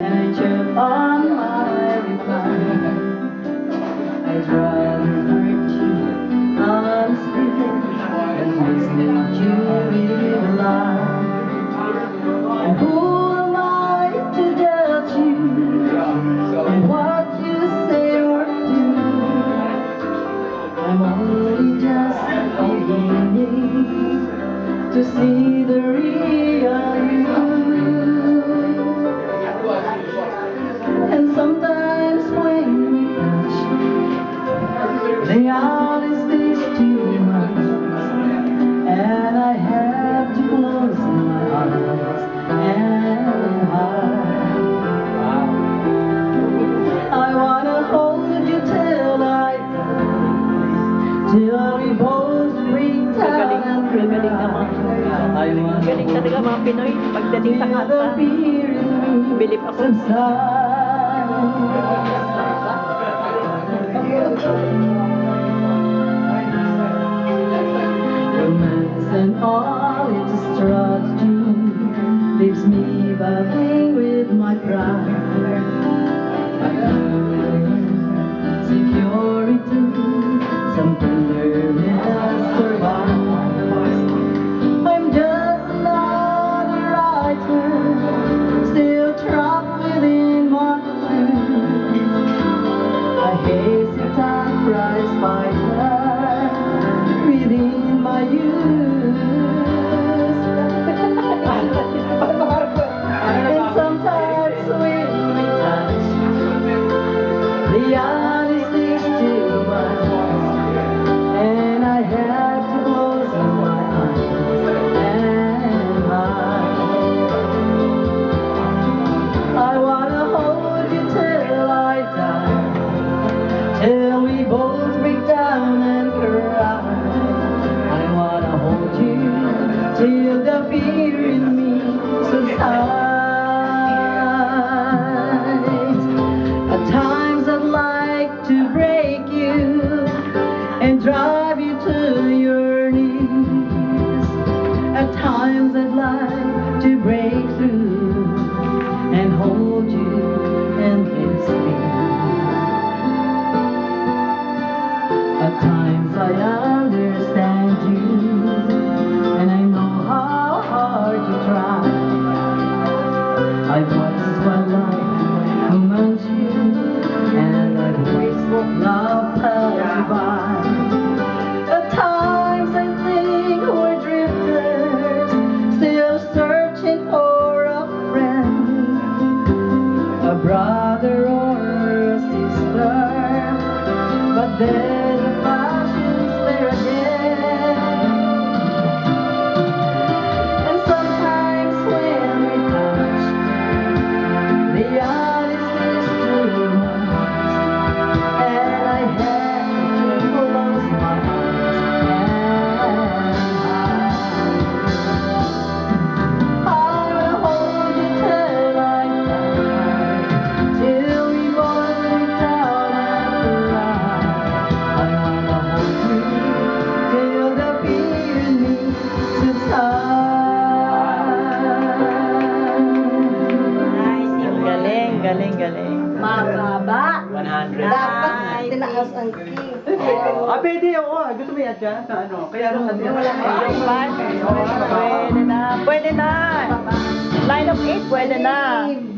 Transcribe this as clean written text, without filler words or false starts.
I check on my reply. I'd rather hurt you honestly than listen to you lie. And who am I to judge you and what you say or do? I'm only just beginning to see the real you. And sometimes when we touch, the honesty's too much, and I have to close my eyes and hide. I wanna hold you till I die, till we both break down and cry. I wanna Galing talaga mga Pinoy pagdating sa feel the kanta. fear in me Bilib ako. subside. Romance and all its strategy leaves me battling with my pride. Security, something learning to survive. I'm just another writer, still trapped within my truth. A hesitant prize fighter within my youth. And sometimes when we touch, the honesty's too much, and I have to close my eyes and hide. I wanna hold you till I die, till we both break down and cry. I wanna hold you till the fear in me subsides. At times I'd like to break you and drive you to your knees. At times I'd like to break through and hold you endlessly. At times I understand you, and I know how hard you try. I've watched my life commands you, and I've wasteful love pass you by. At times I think we're drifters, still searching for a friend, a brother or a sister, but then the passions flare again. And sometimes when we touch, the honesty's too much, and I have to close my eyes and hide. I wanna hold you till I die, till we both break down and cry. I wanna hold you till the fear in me subsides. Galing, galing. Mababa. 100. Dapat tinaas ang key. Pwede ako. Gusto mo yan dyan sa ano? Kaya lang kasi Pwede na. Pwede na. Line of 8, pwede na.